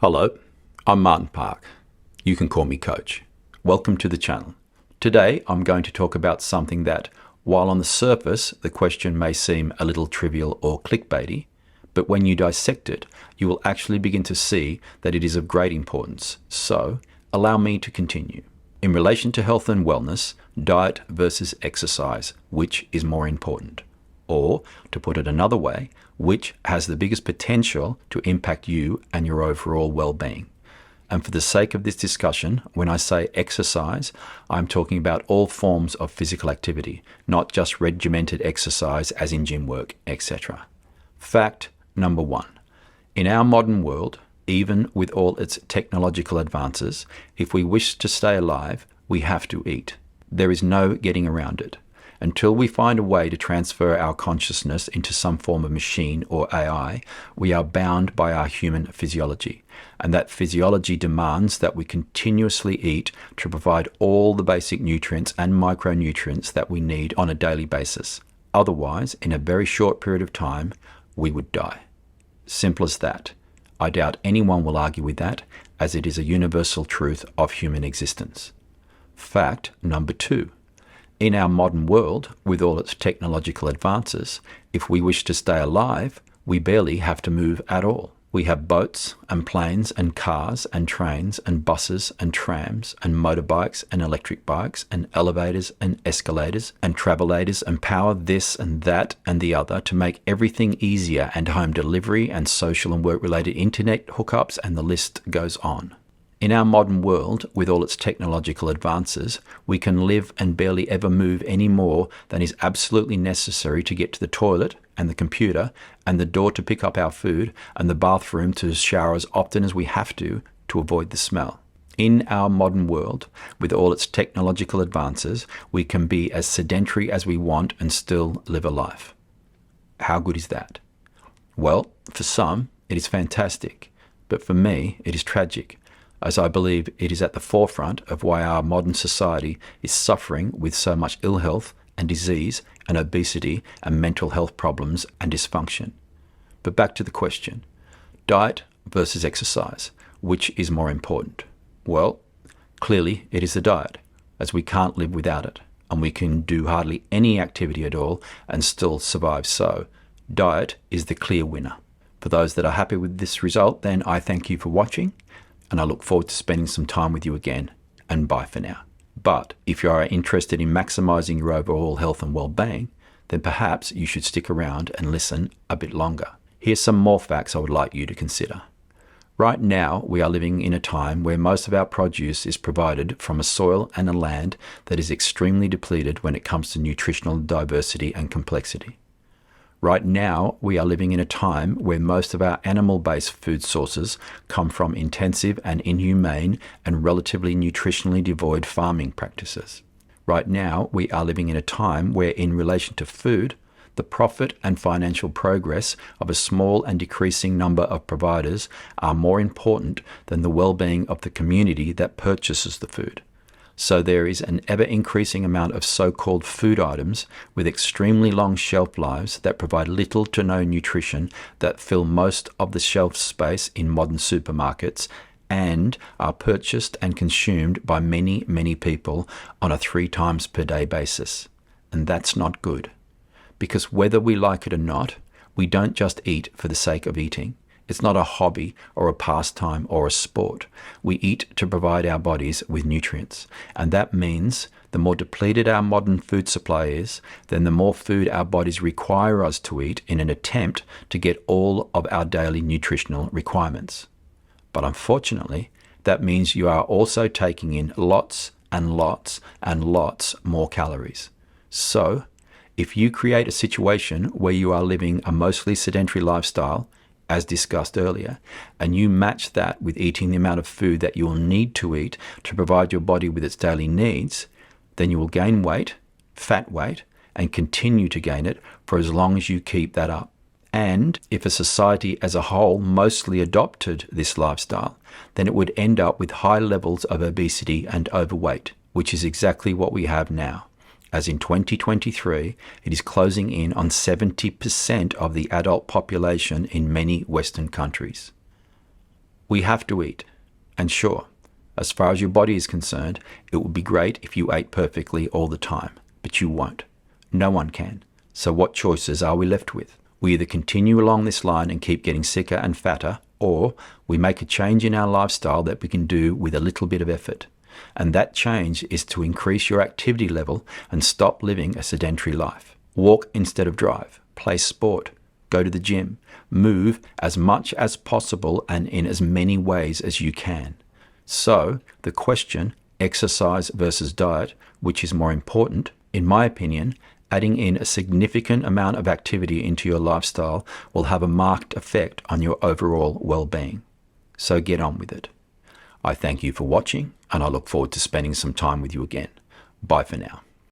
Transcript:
Hello, I'm Martin Park. You can call me Coach. Welcome to the channel. Today I'm going to talk about something that, while on the surface the question may seem a little trivial or clickbaity, but when you dissect it, you will actually begin to see that it is of great importance. So, allow me to continue. In relation to health and wellness, diet versus exercise, which is more important? Or, to put it another way, which has the biggest potential to impact you and your overall well-being? And for the sake of this discussion, when I say exercise, I'm talking about all forms of physical activity, not just regimented exercise as in gym work, etc. Fact number one. In our modern world, even with all its technological advances, if we wish to stay alive, we have to eat. There is no getting around it. Until we find a way to transfer our consciousness into some form of machine or AI, we are bound by our human physiology. And that physiology demands that we continuously eat to provide all the basic nutrients and micronutrients that we need on a daily basis. Otherwise, in a very short period of time, we would die. Simple as that. I doubt anyone will argue with that, as it is a universal truth of human existence. Fact number two. In our modern world, with all its technological advances, if we wish to stay alive, we barely have to move at all. We have boats and planes and cars and trains and buses and trams and motorbikes and electric bikes and elevators and escalators and travelators and power this and that and the other to make everything easier, and home delivery and social and work-related internet hookups, and the list goes on. In our modern world, with all its technological advances, we can live and barely ever move any more than is absolutely necessary to get to the toilet and the computer and the door to pick up our food and the bathroom to shower as often as we have to avoid the smell. In our modern world, with all its technological advances, we can be as sedentary as we want and still live a life. How good is that? Well, for some, it is fantastic, but for me, it is tragic, as I believe it is at the forefront of why our modern society is suffering with so much ill health and disease and obesity and mental health problems and dysfunction. But back to the question, diet versus exercise, which is more important? Well, clearly it is the diet, as we can't live without it, and we can do hardly any activity at all and still survive. So, diet is the clear winner. For those that are happy with this result, then I thank you for watching, and I look forward to spending some time with you again, and bye for now. But if you are interested in maximizing your overall health and well-being, then perhaps you should stick around and listen a bit longer. Here's some more facts I would like you to consider. Right now, we are living in a time where most of our produce is provided from a soil and a land that is extremely depleted when it comes to nutritional diversity and complexity. Right now, we are living in a time where most of our animal-based food sources come from intensive and inhumane and relatively nutritionally devoid farming practices. Right now, we are living in a time where, in relation to food, the profit and financial progress of a small and decreasing number of providers are more important than the well-being of the community that purchases the food. So there is an ever-increasing amount of so-called food items with extremely long shelf lives that provide little to no nutrition that fill most of the shelf space in modern supermarkets and are purchased and consumed by many, many people on a 3 times per day basis. And that's not good. Because whether we like it or not, we don't just eat for the sake of eating. It's not a hobby or a pastime or a sport. We eat to provide our bodies with nutrients. And that means the more depleted our modern food supply is, then the more food our bodies require us to eat in an attempt to get all of our daily nutritional requirements. But unfortunately, that means you are also taking in lots and lots and lots more calories. So, if you create a situation where you are living a mostly sedentary lifestyle, as discussed earlier, and you match that with eating the amount of food that you will need to eat to provide your body with its daily needs, then you will gain weight, fat weight, and continue to gain it for as long as you keep that up. And if a society as a whole mostly adopted this lifestyle, then it would end up with high levels of obesity and overweight, which is exactly what we have now. As in 2023, it is closing in on 70% of the adult population in many Western countries. We have to eat. And sure, as far as your body is concerned, it would be great if you ate perfectly all the time, but you won't. No one can. So what choices are we left with? We either continue along this line and keep getting sicker and fatter, or we make a change in our lifestyle that we can do with a little bit of effort. And that change is to increase your activity level and stop living a sedentary life. Walk instead of drive, play sport, go to the gym, move as much as possible and in as many ways as you can. So the question, exercise versus diet, which is more important, in my opinion, adding in a significant amount of activity into your lifestyle will have a marked effect on your overall well-being. So get on with it. I thank you for watching, and I look forward to spending some time with you again. Bye for now.